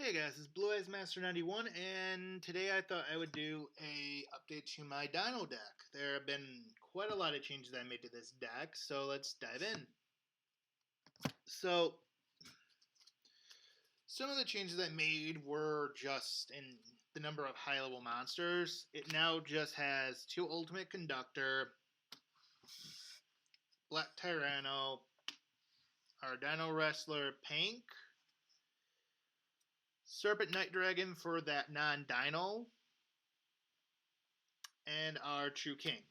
Hey guys, it's Blue Eyes Master 91, and today I thought I would do a update to my Dino deck. There have been quite a lot of changes I made to this deck, so let's dive in. So, some of the changes I made were just in the number of high-level monsters. It now just has 2 Ultimate Conductor, Black Tyranno, our Dino Wrestler Pank, Serpent Night Dragon for that non-Dino, and our True King.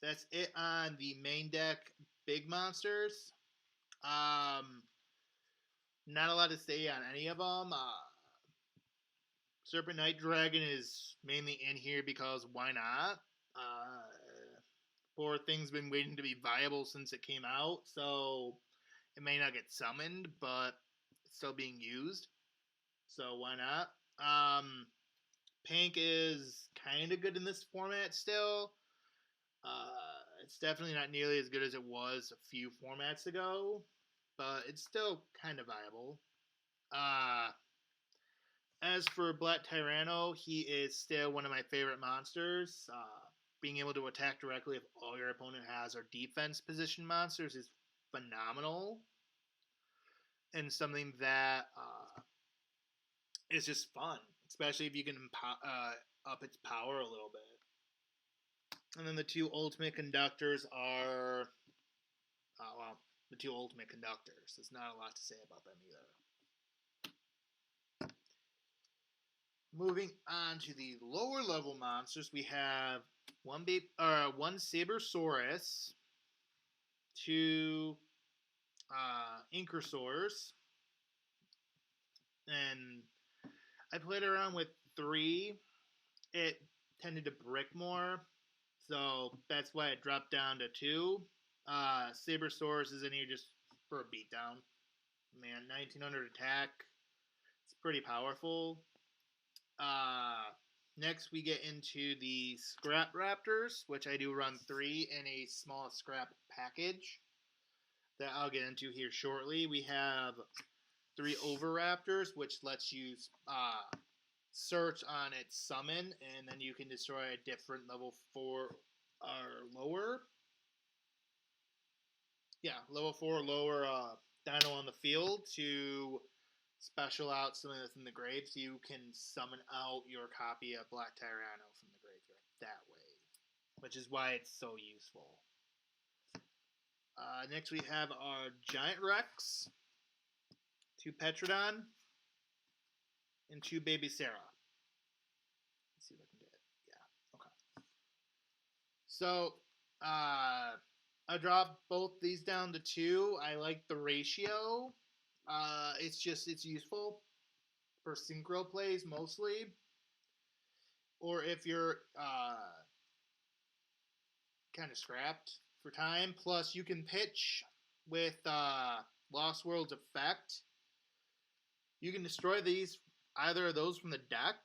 That's it on the main deck big monsters. Not a lot to say on any of them. Serpent Night Dragon is mainly in here because why not? Poor thing's been waiting to be viable since it came out, so it may not get summoned, but it's still being used. So why not? Pank is kind of good in this format still. It's definitely not nearly as good as it was a few formats ago, but it's still kind of viable. As for Black Tyranno, he is still one of my favorite monsters. Being able to attack directly if all your opponent has are defense position monsters is phenomenal, and something that is just fun, especially if you can up its power a little bit. And then the 2 ultimate conductors are, the 2 ultimate conductors. There's not a lot to say about them either. Moving on to the lower level monsters, we have one Sabersaurus, 2 Inkersaurs, and I played around with 3. It tended to brick more, so that's why it dropped down to 2. Sabersaurus is in here just for a beatdown. Man, 1900 attack. It's pretty powerful. Next, we get into the Scrap Raptors, which I do run 3 in a small scrap package that I'll get into here shortly. We have 3 Overraptors, which lets you search on its summon, and then you can destroy a different level 4 or lower. Yeah, level 4 or lower dino on the field to special out something that's in the grave, so you can summon out your copy of Black Tyranno from the graveyard that way, which is why it's so useful. Next we have our Giant Rex, 2 Petrodon, and 2 Baby Sarah. Let's see if I can get it. Yeah, okay. So, I dropped both these down to 2. I like the ratio. It's useful for synchro plays mostly, or if you're kind of scrapped for time. Plus, you can pitch with Lost World's effect. You can destroy either of those from the deck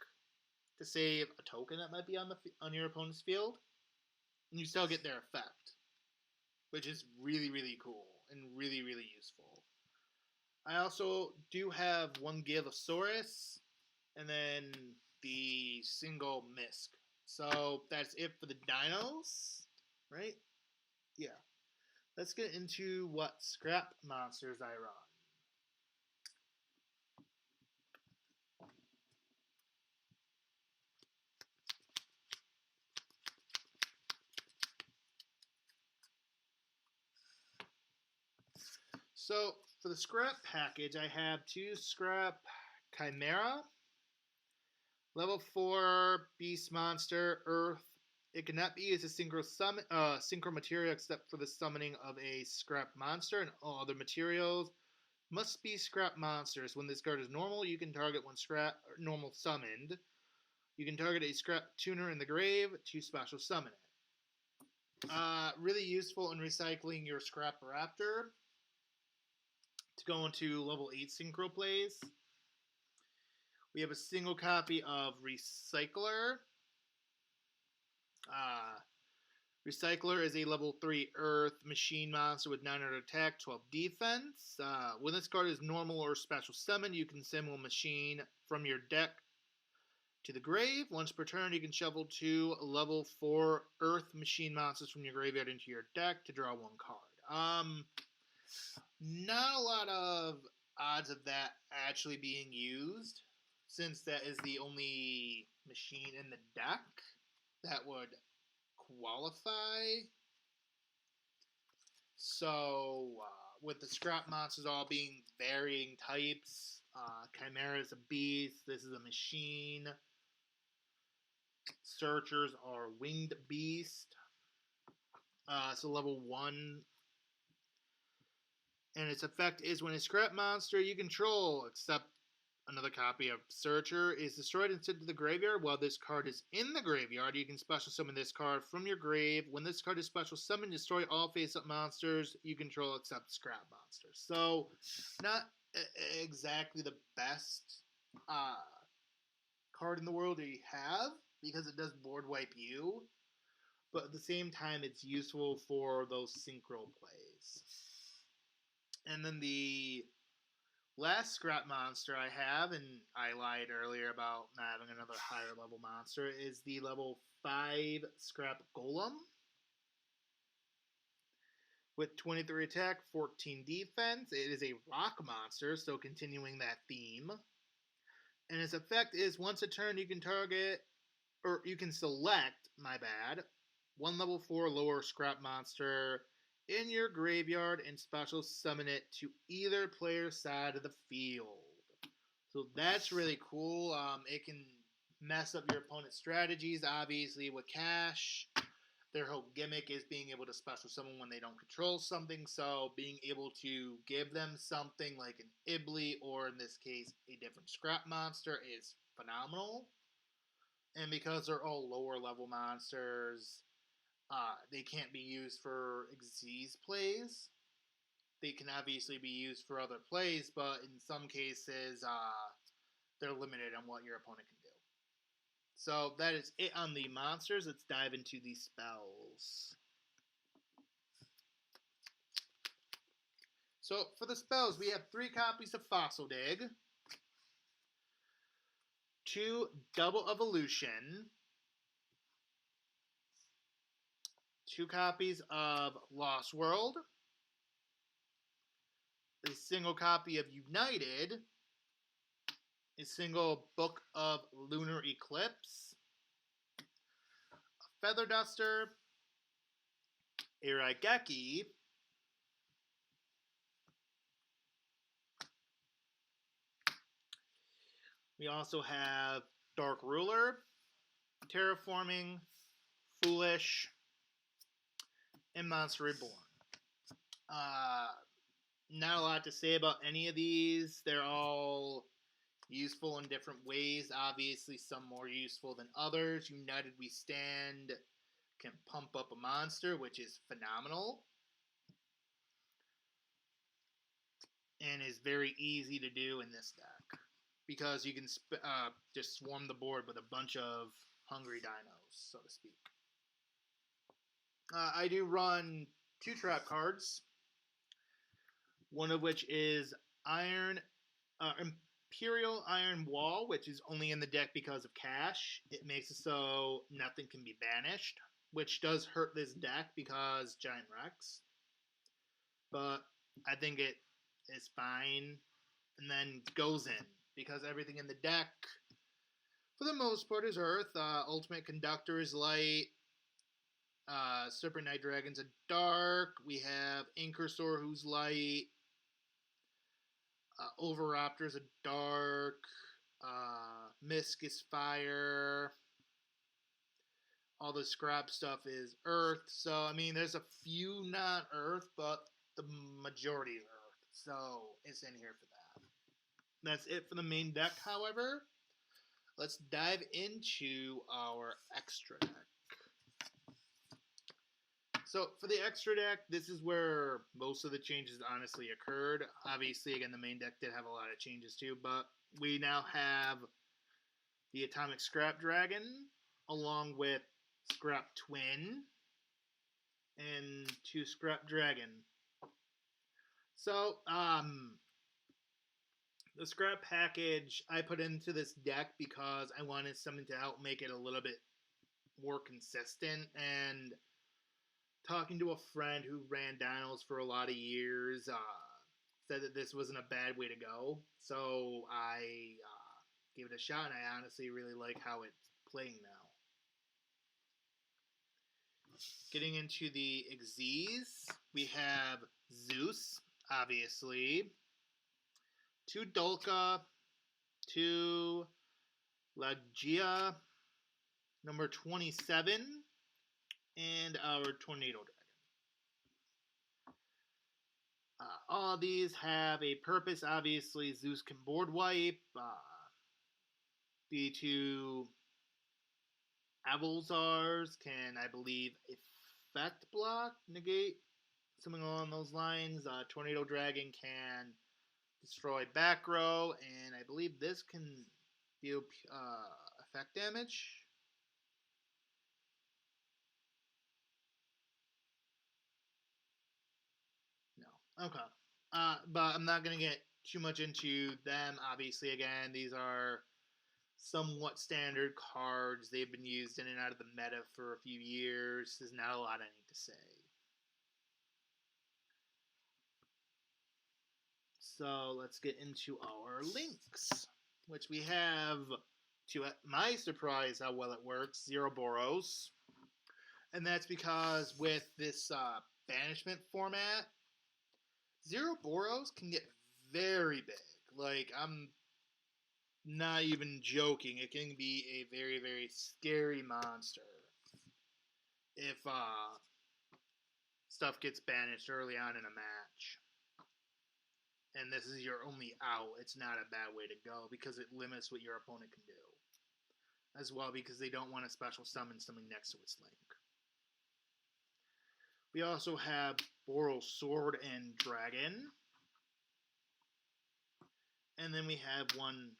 to save a token that might be on your opponent's field, and you still get their effect, which is really, really cool and really, really useful. I also do have 1 Gigasaurus, and then the single Misk. So that's it for the dinos, right? Yeah. Let's get into what scrap monsters I run. So for the scrap package, I have 2 scrap Chimera, level 4 beast monster, Earth. It cannot be used as synchro material except for the summoning of a scrap monster, and all other materials must be scrap monsters. When this card is normal, you can target one scrap normal summoned. You can target a scrap tuner in the grave to special summon it. Really useful in recycling your scrap raptor to go into level 8 synchro plays. We have a single copy of Recycler. Recycler is a level 3 Earth machine monster with 900 attack, 12 defense. When this card is normal or special summon, you can summon a machine from your deck to the grave. Once per turn, you can shuffle 2 level 4 Earth machine monsters from your graveyard into your deck to draw 1 card. Not a lot of odds of that actually being used, since that is the only machine in the deck that would qualify. So, with the scrap monsters all being varying types, Chimera is a beast, this is a machine. Searchers are winged beast. So level 1. And its effect is when a scrap monster you control, except another copy of Searcher, is destroyed and sent to the graveyard. While this card is in the graveyard, you can special summon this card from your grave. When this card is special summoned, destroy all face-up monsters you control except scrap monsters. So, not exactly the best card in the world that you have, because it does board wipe you. But at the same time, it's useful for those synchro plays. And then the last scrap monster I have, and I lied earlier about not having another higher level monster, is the level 5 scrap golem. With 23 attack, 14 defense. It is a rock monster, so continuing that theme. And its effect is once a turn you can target, or you can select, my bad, 1 level 4 lower scrap monster in your graveyard and special summon it to either player's side of the field. So that's really cool. It can mess up your opponent's strategies, obviously, with Cash. Their whole gimmick is being able to special summon when they don't control something, so being able to give them something like an Ibly, or in this case, a different scrap monster, is phenomenal. And because they're all lower level monsters, they can't be used for Xyz plays. They can obviously be used for other plays, but in some cases, they're limited on what your opponent can do. So that is it on the monsters. Let's dive into the spells. So for the spells, we have 3 copies of Fossil Dig, 2 Double Evolution, 2 copies of Lost World, a single copy of United, a single Book of Lunar Eclipse, a Feather Duster, a Raigeki, we also have Dark Ruler, Terraforming, Foolish, and Monster Reborn. Not a lot to say about any of these. They're all useful in different ways. Obviously, some more useful than others. United We Stand can pump up a monster, which is phenomenal. And is very easy to do in this deck, because you can just swarm the board with a bunch of hungry dinos, so to speak. I do run 2 trap cards, one of which is Imperial Iron Wall, which is only in the deck because of Cash. It makes it so nothing can be banished, which does hurt this deck because Giant Rex. But I think it is fine. And then goes in, because everything in the deck, for the most part, is Earth. Ultimate Conductor is light. Serpent Night Dragon's a dark. We have Incursor, who's light. Overraptor's a dark. Misk is fire. All the scrap stuff is Earth. So, I mean, there's a few not Earth, but the majority is Earth. So, it's in here for that. That's it for the main deck, however. Let's dive into our extra deck. So, for the extra deck, this is where most of the changes honestly occurred. Obviously, again, the main deck did have a lot of changes too, but we now have the Atomic Scrap Dragon, along with Scrap Twin, and 2 Scrap Dragon. So, the scrap package I put into this deck because I wanted something to help make it a little bit more consistent. And talking to a friend who ran dinos for a lot of years, said that this wasn't a bad way to go. So I gave it a shot, and I honestly really like how it's playing now. Getting into the Xyz, we have Zeus, obviously, 2 Dolka, 2 Lagia, number 27, and our Tornado Dragon. All these have a purpose. Obviously, Zeus can board wipe. The 2 Avolzars can, I believe, effect block, negate, something along those lines. Tornado Dragon can destroy back row, and I believe this can deal effect damage. No. Okay. But I'm not going to get too much into them. Obviously, again, these are somewhat standard cards. They've been used in and out of the meta for a few years. There's not a lot I need to say. So let's get into our links, which we have, to my surprise, how well it works, 0 Boros. And that's because with this banishment format, 0 Boros can get very big. Like, I'm not even joking. It can be a very, very scary monster if stuff gets banished early on in a match. And this is your only out. It's not a bad way to go because it limits what your opponent can do. As well, because they don't want to special summon something next to its link. We also have Boros Sword and Dragon. And then we have 1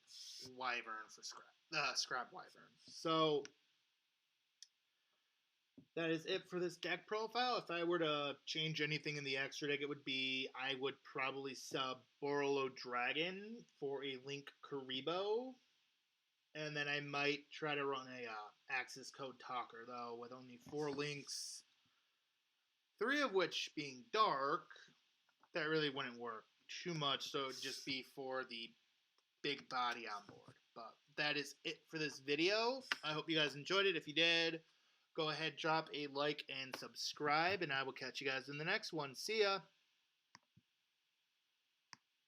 Wyvern for Scrap Wyvern. So that is it for this deck profile. If I were to change anything in the extra deck, it would be I would probably sub Borolo Dragon for a Link Karibo. And then I might try to run a Axis Code Talker, though, with only 4 links. 3 of which being dark, that really wouldn't work too much, so it would just be for the big body on board. But that is it for this video. I hope you guys enjoyed it. If you did, go ahead, drop a like and subscribe, and I will catch you guys in the next one. See ya!